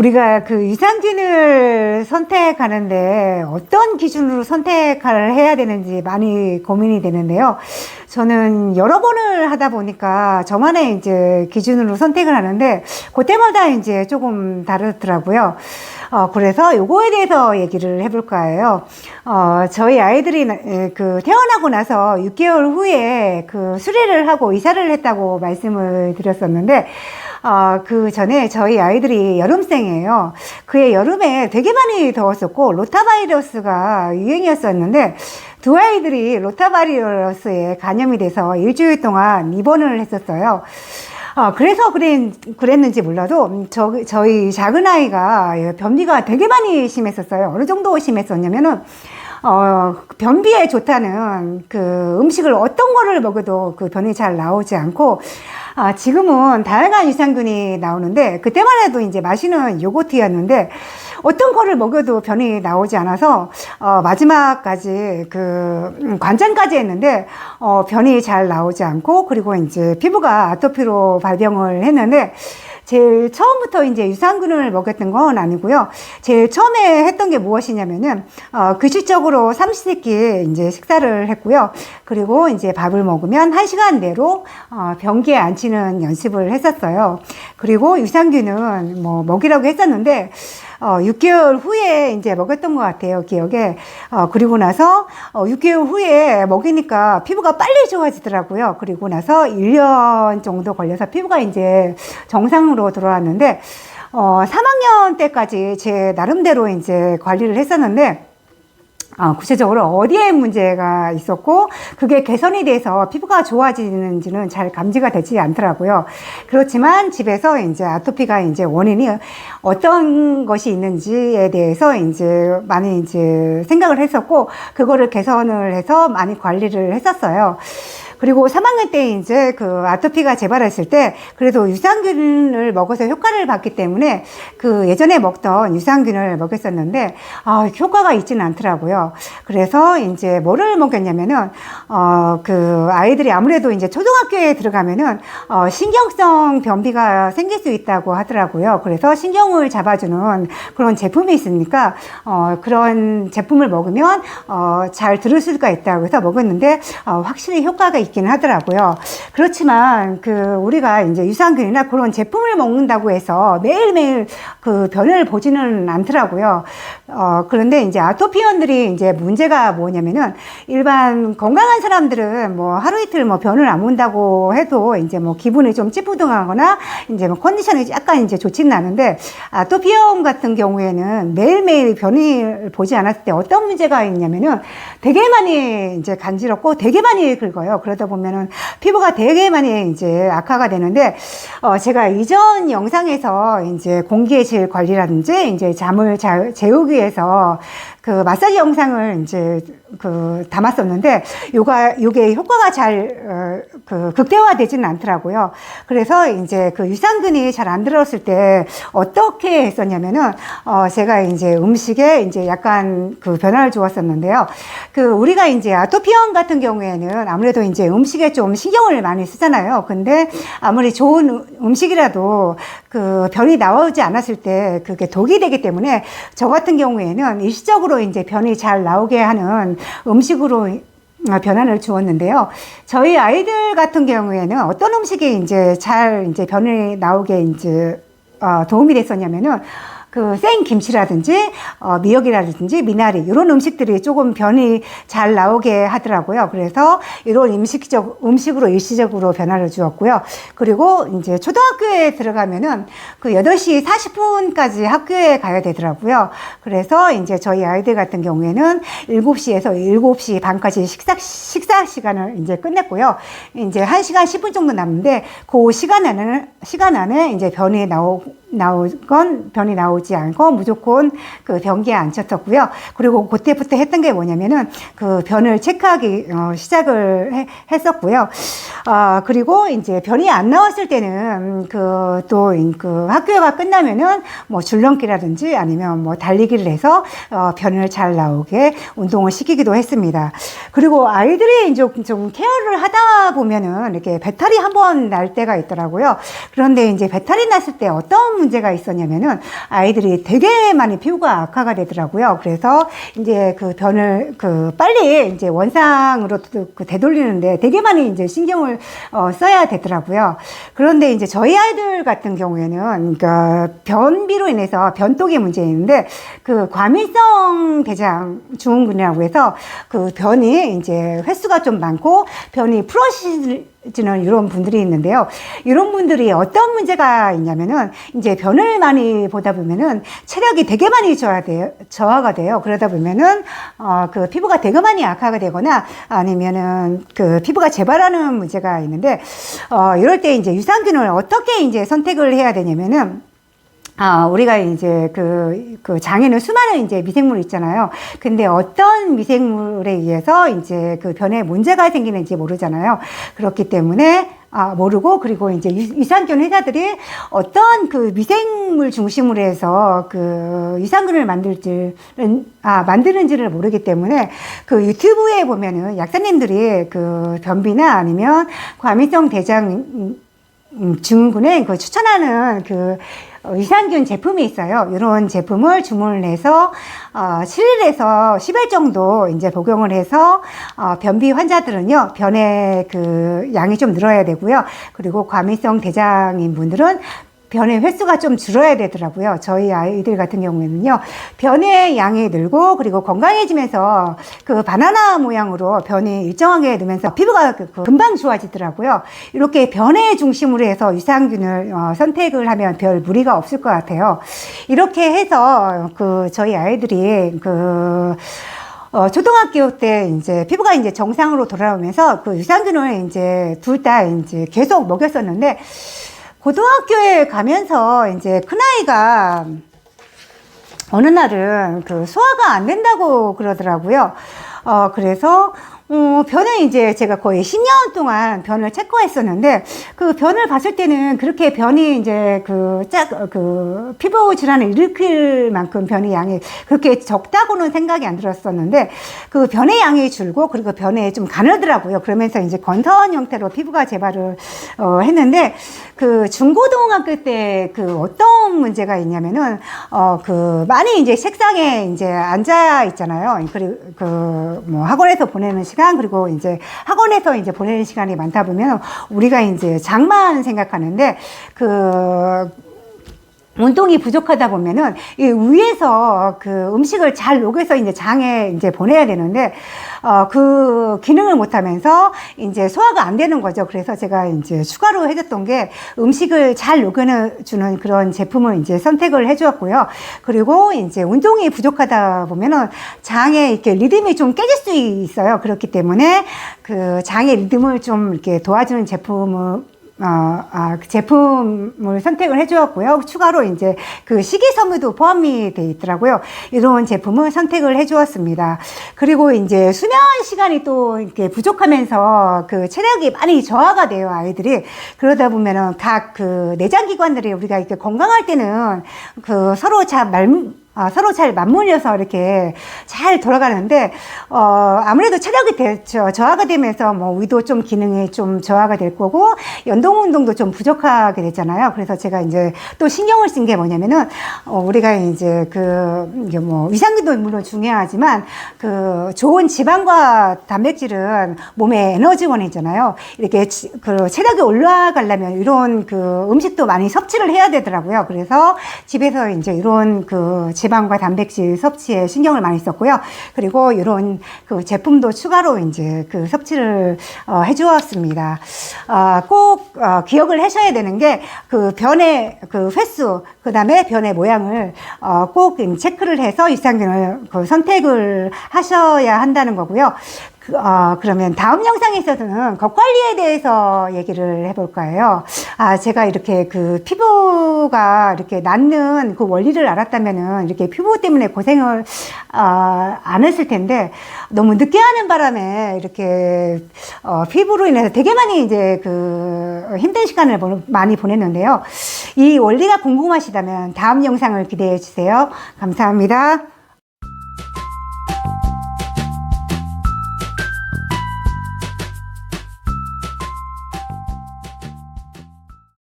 우리가 그 유산균을 선택하는데 어떤 기준으로 선택을 해야 되는지 많이 고민이 되는데요. 저는 여러 번을 하다 보니까 저만의 이제 기준으로 선택을 하는데 그때마다 이제 조금 다르더라고요. 그래서 요거에 대해서 얘기를 해볼까 해요. 저희 아이들이 그 태어나고 나서 6개월 후에 그 수리를 하고 이사를 했다고 말씀을 드렸었는데, 그 전에 저희 아이들이 여름생이에요. 그해 여름에 되게 많이 더웠었고, 로타바이러스가 유행이었었는데, 두 아이들이 로타바이러스에 감염이 돼서 일주일 동안 입원을 했었어요. 그래서 그랬는지 몰라도, 저희 작은 아이가 변비가 되게 많이 심했었어요. 어느 정도 심했었냐면은, 변비에 좋다는 그 음식을 어떤 거를 먹어도 그 변이 잘 나오지 않고, 지금은 다양한 유산균이 나오는데, 그때만 해도 이제 마시는 요거트였는데, 어떤 거를 먹여도 변이 나오지 않아서, 마지막까지 관장까지 했는데, 변이 잘 나오지 않고, 그리고 이제 피부가 아토피로 발병을 했는데, 제일 처음부터 이제 유산균을 먹였던 건 아니고요. 제일 처음에 했던 게 무엇이냐면은, 규칙적으로 삼시세끼 이제 식사를 했고요. 그리고 이제 밥을 먹으면 1시간 내로, 변기에 앉히는 연습을 했었어요. 그리고 유산균은 뭐 먹이라고 했었는데, 6개월 후에 이제 먹였던 것 같아요, 기억에. 그리고 나서 6개월 후에 먹이니까 피부가 빨리 좋아지더라고요. 그리고 나서 1년 정도 걸려서 피부가 이제 정상으로 돌아왔는데, 3학년 때까지 제 나름대로 이제 관리를 했었는데, 구체적으로 어디에 문제가 있었고 그게 개선이 돼서 피부가 좋아지는지는 잘 감지가 되지 않더라고요. 그렇지만 집에서 이제 아토피가 이제 원인이 어떤 것이 있는지에 대해서 이제 많이 이제 생각을 했었고 그거를 개선을 해서 많이 관리를 했었어요. 그리고 3학년 때 이제 그 아토피가 재발했을 때 그래도 유산균을 먹어서 효과를 봤기 때문에 그 예전에 먹던 유산균을 먹였었는데 효과가 있지는 않더라고요. 그래서 이제 뭐를 먹였냐면은 그 아이들이 아무래도 이제 초등학교에 들어가면은 신경성 변비가 생길 수 있다고 하더라고요. 그래서 신경을 잡아주는 그런 제품이 있으니까 그런 제품을 먹으면 잘 들을 수가 있다고 해서 먹었는데 확실히 효과가 있긴 하더라고요. 그렇지만 우리가 이제 유산균이나 그런 제품을 먹는다고 해서 매일매일 그 변을 보지는 않더라고요. 그런데 이제 아토피원들이 이제 문제가 뭐냐면은 일반 건강한 사람들은 뭐 하루 이틀 뭐 변을 안 본다고 해도 이제 뭐 기분이 좀 찌뿌둥하거나 이제 뭐 컨디션이 약간 이제 좋지는 않은데 아토피원 같은 경우에는 매일매일 변을 보지 않았을 때 어떤 문제가 있냐면은 되게 많이 이제 간지럽고 되게 많이 긁어요. 그러다 보면은 피부가 되게 많이 이제 악화가 되는데, 제가 이전 영상에서 이제 공기의 질 관리라든지 이제 잠을 잘 재우기 위해서 그 마사지 영상을 이제 담았었는데, 요게 효과가 잘, 극대화되지는 않더라고요. 그래서 이제 그 유산균이 잘 안 들었을 때 어떻게 했었냐면은, 제가 이제 음식에 이제 약간 그 변화를 주었었는데요. 우리가 이제 아토피원 같은 경우에는 아무래도 이제 음식에 좀 신경을 많이 쓰잖아요. 근데 아무리 좋은 음식이라도 그 변이 나오지 않았을 때 그게 독이 되기 때문에 저 같은 경우에는 일시적으로 이제 변이 잘 나오게 하는 음식으로 변화를 주었는데요. 저희 아이들 같은 경우에는 어떤 음식이 이제 잘 이제 변이 나오게 이제 도움이 됐었냐면은 생 김치라든지, 미역이라든지, 미나리, 이런 음식들이 조금 변이 잘 나오게 하더라고요. 그래서 이런 음식으로 일시적으로 변화를 주었고요. 그리고 이제 초등학교에 들어가면은 8시 40분까지 학교에 가야 되더라고요. 그래서 이제 저희 아이들 같은 경우에는 7시에서 7시 반까지 식사 시간을 이제 끝냈고요. 이제 1시간 10분 정도 남는데, 그 시간 안에 이제 변이 변이 나오지 않고 무조건 변기에 앉혔었고요. 그리고 그때부터 했던 게 뭐냐면은 변을 체크하기 시작을 했었고요. 그리고 이제 변이 안 나왔을 때는 또 학교가 끝나면은 뭐 줄넘기라든지 아니면 뭐 달리기를 해서 변을 잘 나오게 운동을 시키기도 했습니다. 그리고 아이들이 이제 좀 케어를 하다 보면은 이렇게 배탈이 한번 날 때가 있더라고요. 그런데 이제 배탈이 났을 때 어떤 문제가 있었냐면은 아이들이 되게 많이 피부가 악화가 되더라고요. 그래서 이제 그 변을 빨리 이제 원상으로 되돌리는데 되게 많이 이제 신경을 써야 되더라고요. 그런데 이제 저희 아이들 같은 경우에는 그러니까 변비로 인해서 변독의 문제 있는데 그 과민성 대장 증후군이라고 해서 그 변이 이제 횟수가 좀 많고 변이 풀어지는 이런 분들이 있는데요. 이런 분들이 어떤 문제가 있냐면은 이제 변을 많이 보다 보면은 체력이 되게 많이 저하가 돼요. 그러다 보면은 그 피부가 되게 많이 악화가 되거나 아니면은 그 피부가 재발하는 문제가 있는데 이럴 때 이제 유산균을 어떻게 이제 선택을 해야 되냐면은 우리가 이제 그 장에는 수많은 이제 미생물이 있잖아요. 근데 어떤 미생물에 의해서 이제 그 변에 문제가 생기는지 모르잖아요. 그렇기 때문에 모르고, 그리고 이제 유산균 회사들이 어떤 그 미생물 중심으로 해서 그 유산균을 만드는지를 모르기 때문에 그 유튜브에 보면은 약사님들이 그 변비나 아니면 과민성 대장 증후군에 그 추천하는 그 유산균 제품이 있어요. 이런 제품을 주문을 해서 7일에서 10일 정도 이제 복용을 해서 변비 환자들은요, 변의 그 양이 좀 늘어야 되고요. 그리고 과민성 대장인 분들은 변의 횟수가 좀 줄어야 되더라고요. 저희 아이들 같은 경우에는요, 변의 양이 늘고, 그리고 건강해지면서 그 바나나 모양으로 변이 일정하게 늘면서 피부가 금방 좋아지더라고요. 이렇게 변의 중심으로 해서 유산균을 선택을 하면 별 무리가 없을 것 같아요. 이렇게 해서 저희 아이들이 초등학교 때 이제 피부가 이제 정상으로 돌아오면서 그 유산균을 이제 둘 다 이제 계속 먹였었는데, 고등학교에 가면서 이제 큰아이가 어느 날은 그 소화가 안 된다고 그러더라고요. 그래서 변을 이제 제가 거의 10년 동안 변을 체크했었는데, 그 변을 봤을 때는 그렇게 변이 이제 피부 질환을 일으킬 만큼 변의 양이 그렇게 적다고는 생각이 안 들었었는데, 그 변의 양이 줄고, 그리고 변에 좀 가늘더라고요. 그러면서 이제 건선 형태로 피부가 재발을 했는데, 그 중고등학교 때 그 어떤 문제가 있냐면은 많이 이제 책상에 이제 앉아 있잖아요. 그리고 뭐 학원에서 보내는 시간, 그리고 이제 학원에서 이제 보내는 시간이 많다 보면 우리가 이제 장만 생각하는데, 운동이 부족하다 보면은 이 위에서 그 음식을 잘 녹여서 이제 장에 이제 보내야 되는데 그 기능을 못하면서 이제 소화가 안 되는 거죠. 그래서 제가 이제 추가로 해줬던 게 음식을 잘 녹여주는 그런 제품을 이제 선택을 해주었고요. 그리고 이제 운동이 부족하다 보면은 장에 이렇게 리듬이 좀 깨질 수 있어요. 그렇기 때문에 그 장의 리듬을 좀 이렇게 도와주는 제품을 선택을 해주었고요. 추가로 이제 그 식이섬유도 포함이 되어 있더라고요. 이런 제품을 선택을 해주었습니다. 그리고 이제 수면 시간이 또 이렇게 부족하면서 그 체력이 많이 저하가 돼요, 아이들이. 그러다 보면은 각 그 내장기관들이 우리가 이렇게 건강할 때는 그 서로 잘 맞물려서 이렇게 잘 돌아가는데, 아무래도 체력이 저하가 되면서 뭐 위도 좀 기능이 좀 저하가 될 거고, 연동 운동도 좀 부족하게 되잖아요. 그래서 제가 이제 또 신경을 쓴 게 뭐냐면은, 우리가 이제 이게 뭐 위산균도 물론 중요하지만, 좋은 지방과 단백질은 몸의 에너지원이잖아요. 이렇게 체력이 올라가려면 이런 음식도 많이 섭취를 해야 되더라고요. 그래서 집에서 이제 이런 지방과 단백질 섭취에 신경을 많이 썼고요. 그리고 이런 제품도 추가로 이제 섭취를 해주었습니다. 꼭 기억을 하셔야 되는 게 변의 횟수, 그 다음에 변의 모양을 꼭 체크를 해서 유산균을 선택을 하셔야 한다는 거고요. 그러면 다음 영상에서는 겉관리에 대해서 얘기를 해볼까 해요. 제가 이렇게 피부가 이렇게 낫는 그 원리를 알았다면은 이렇게 피부 때문에 고생을 안 했을 텐데, 너무 늦게 하는 바람에 이렇게 피부로 인해서 되게 많이 이제 힘든 시간을 많이 보냈는데요. 이 원리가 궁금하시다면 다음 영상을 기대해 주세요. 감사합니다.